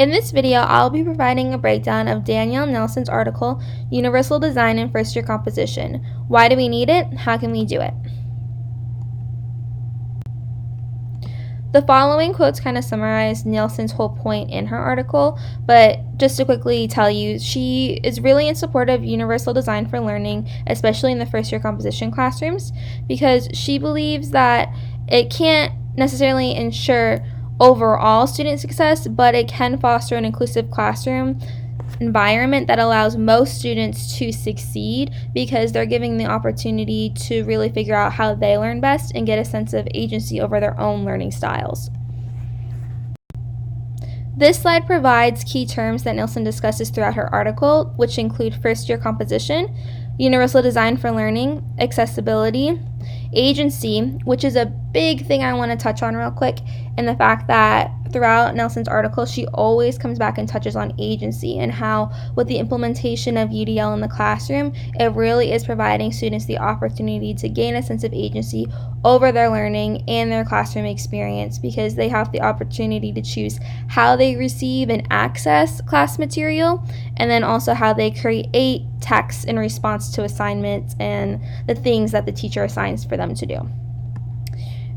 In this video, I'll be providing a breakdown of Danielle Nielsen's article, Universal Design in First Year Composition. Why do we need it? How can we do it? The following quotes kind of summarize Nielsen's whole point in her article, but just to quickly tell you, she is really in support of universal design for learning, especially in the first year composition classrooms, because she believes that it can't necessarily ensure overall student success, but it can foster an inclusive classroom environment that allows most students to succeed because they're giving the opportunity to really figure out how they learn best and get a sense of agency over their own learning styles. This slide provides key terms that Nielsen discusses throughout her article, which include first year composition, universal design for learning, accessibility, agency, which is a big thing I want to touch on real quick, and the fact that throughout Nielsen's article, she always comes back and touches on agency and how with the implementation of UDL in the classroom, it really is providing students the opportunity to gain a sense of agency over their learning and their classroom experience because they have the opportunity to choose how they receive and access class material, and then also how they create text in response to assignments and the things that the teacher assigns for them to do.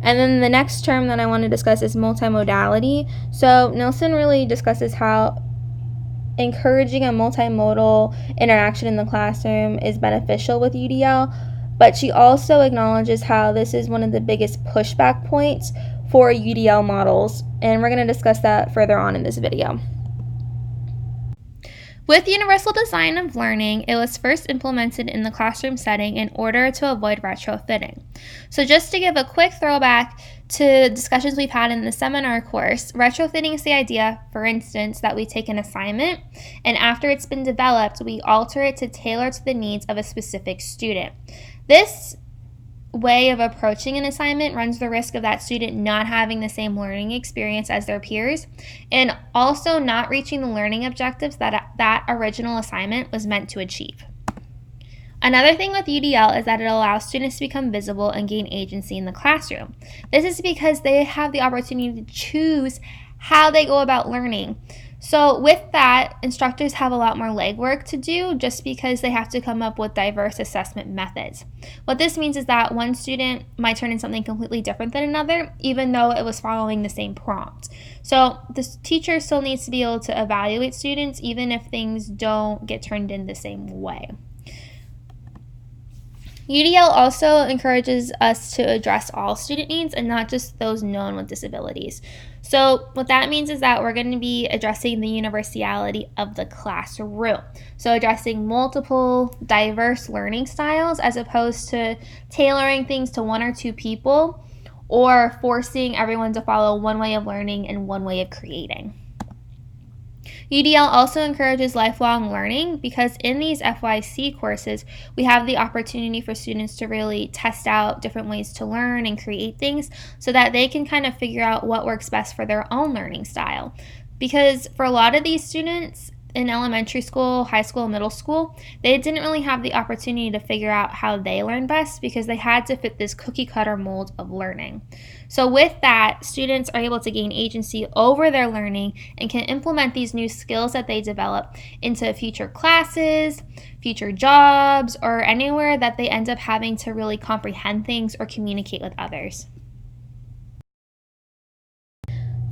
And then the next term that I want to discuss is multimodality. So Nielsen really discusses how encouraging a multimodal interaction in the classroom is beneficial with UDL, but she also acknowledges how this is one of the biggest pushback points for UDL models, and we're going to discuss that further on in this video. With universal design of learning, it was first implemented in the classroom setting in order to avoid retrofitting. So just to give a quick throwback to discussions we've had in the seminar course, retrofitting is the idea, for instance, that we take an assignment and after it's been developed, we alter it to tailor to the needs of a specific student. This way of approaching an assignment runs the risk of that student not having the same learning experience as their peers and also not reaching the learning objectives that original assignment was meant to achieve. Another thing with UDL is that it allows students to become visible and gain agency in the classroom. This is because they have the opportunity to choose how they go about learning. So with that, instructors have a lot more legwork to do just because they have to come up with diverse assessment methods. What this means is that one student might turn in something completely different than another, even though it was following the same prompt. So the teacher still needs to be able to evaluate students even if things don't get turned in the same way. UDL also encourages us to address all student needs and not just those known with disabilities. So what that means is that we're going to be addressing the universality of the classroom. So addressing multiple diverse learning styles as opposed to tailoring things to one or two people or forcing everyone to follow one way of learning and one way of creating. UDL also encourages lifelong learning because in these FYC courses, we have the opportunity for students to really test out different ways to learn and create things so that they can kind of figure out what works best for their own learning style. Because for a lot of these students in elementary school, high school, middle school, they didn't really have the opportunity to figure out how they learn best because they had to fit this cookie cutter mold of learning. So with that, students are able to gain agency over their learning and can implement these new skills that they develop into future classes, future jobs, or anywhere that they end up having to really comprehend things or communicate with others.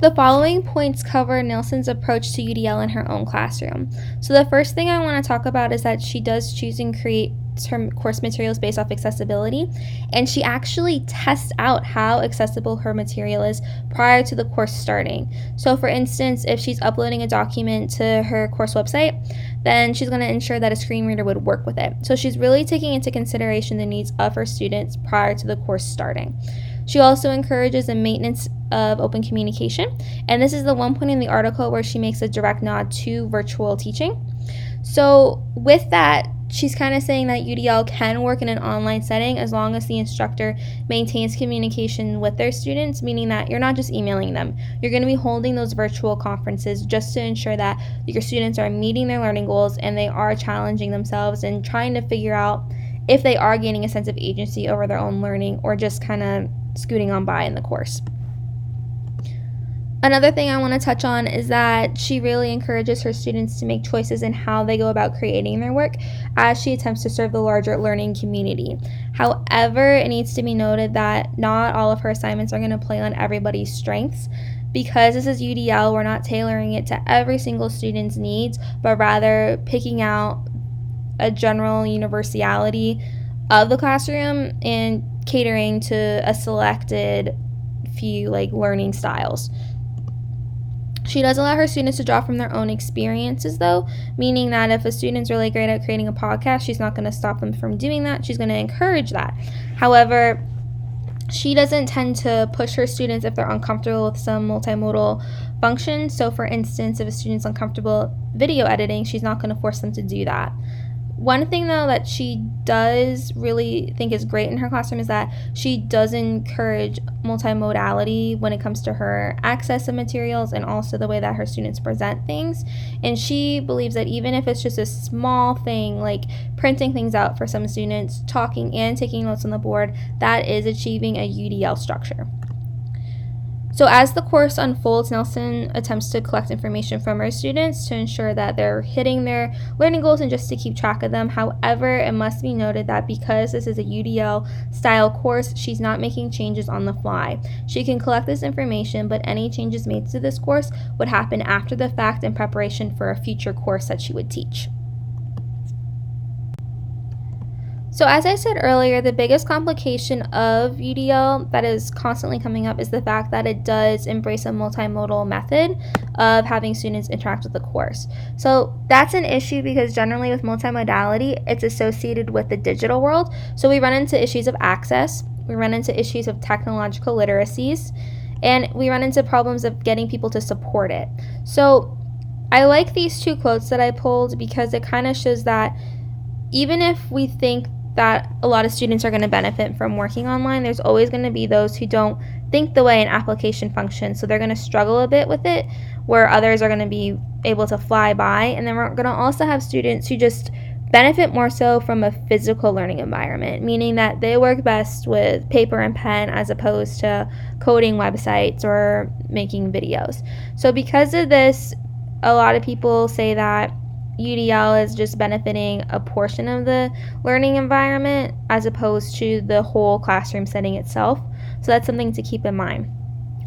The following points cover Nielsen's approach to UDL in her own classroom. So the first thing I want to talk about is that she does choose and create her course materials based off accessibility, and she actually tests out how accessible her material is prior to the course starting. So for instance, if she's uploading a document to her course website, then she's going to ensure that a screen reader would work with it. So she's really taking into consideration the needs of her students prior to the course starting. She also encourages the maintenance of open communication, and this is the one point in the article where she makes a direct nod to virtual teaching. So with that, she's kind of saying that UDL can work in an online setting as long as the instructor maintains communication with their students, meaning that you're not just emailing them. You're going to be holding those virtual conferences just to ensure that your students are meeting their learning goals and they are challenging themselves and trying to figure out if they are gaining a sense of agency over their own learning or just kind of scooting on by in the course. Another thing I want to touch on is that she really encourages her students to make choices in how they go about creating their work as she attempts to serve the larger learning community. However, it needs to be noted that not all of her assignments are going to play on everybody's strengths. Because this is UDL, we're not tailoring it to every single student's needs, but rather picking out a general universality of the classroom and catering to a selected few learning styles. She does allow her students to draw from their own experiences, though, meaning that if a student's really great at creating a podcast, she's not going to stop them from doing that. She's going to encourage that. However, she doesn't tend to push her students if they're uncomfortable with some multimodal functions. So, for instance, if a student's uncomfortable video editing, she's not going to force them to do that. One thing, though, that she does really think is great in her classroom is that she does encourage multimodality when it comes to her access of materials and also the way that her students present things. And she believes that even if it's just a small thing like printing things out for some students, talking and taking notes on the board, that is achieving a UDL structure. So as the course unfolds, Nielsen attempts to collect information from her students to ensure that they're hitting their learning goals and just to keep track of them. However, it must be noted that because this is a UDL style course, she's not making changes on the fly. She can collect this information, but any changes made to this course would happen after the fact in preparation for a future course that she would teach. So as I said earlier, the biggest complication of UDL that is constantly coming up is the fact that it does embrace a multimodal method of having students interact with the course. So that's an issue because generally with multimodality, it's associated with the digital world. So we run into issues of access, we run into issues of technological literacies, and we run into problems of getting people to support it. So I like these two quotes that I pulled because it kind of shows that even if we think that a lot of students are going to benefit from working online, there's always going to be those who don't think the way an application functions, so they're going to struggle a bit with it, where others are going to be able to fly by. And then we're going to also have students who just benefit more so from a physical learning environment, meaning that they work best with paper and pen as opposed to coding websites or making videos. So because of this, a lot of people say that UDL is just benefiting a portion of the learning environment as opposed to the whole classroom setting itself. So that's something to keep in mind.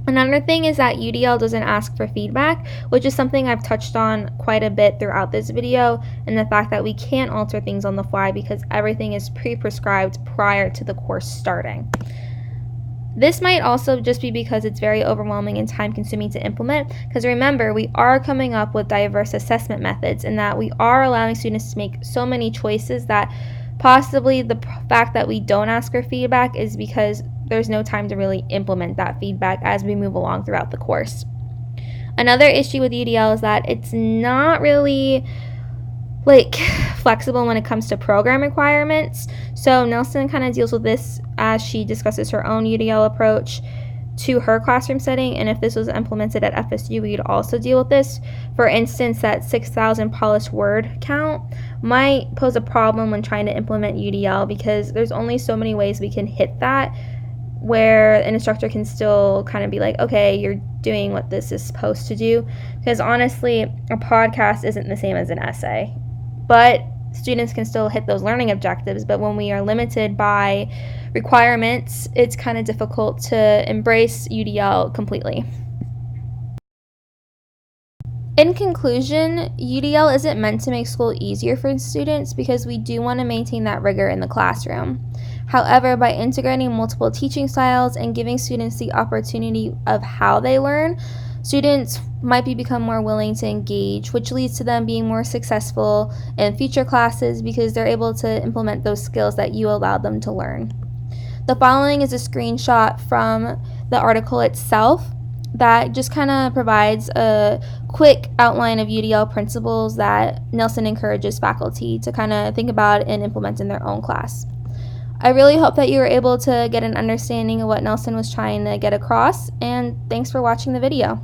Another thing is that UDL doesn't ask for feedback, which is something I've touched on quite a bit throughout this video, and the fact that we can't alter things on the fly because everything is pre-prescribed prior to the course starting. This might also just be because it's very overwhelming and time-consuming to implement, because remember, we are coming up with diverse assessment methods and that we are allowing students to make so many choices that possibly the fact that we don't ask for feedback is because there's no time to really implement that feedback as we move along throughout the course. Another issue with UDL is that it's not really flexible when it comes to program requirements. So Nielsen kind of deals with this as she discusses her own UDL approach to her classroom setting, and if this was implemented at FSU, we'd also deal with this. For instance, that 6,000 polished word count might pose a problem when trying to implement UDL because there's only so many ways we can hit that, where an instructor can still kind of be like, okay, you're doing what this is supposed to do. Because honestly, a podcast isn't the same as an essay. But students can still hit those learning objectives. But when we are limited by requirements, it's kind of difficult to embrace UDL completely. In conclusion, UDL isn't meant to make school easier for students because we do want to maintain that rigor in the classroom. However, by integrating multiple teaching styles and giving students the opportunity of how they learn, students might become more willing to engage, which leads to them being more successful in future classes because they're able to implement those skills that you allowed them to learn. The following is a screenshot from the article itself that just kind of provides a quick outline of UDL principles that Nielsen encourages faculty to kind of think about and implement in their own class. I really hope that you were able to get an understanding of what Nielsen was trying to get across, and thanks for watching the video.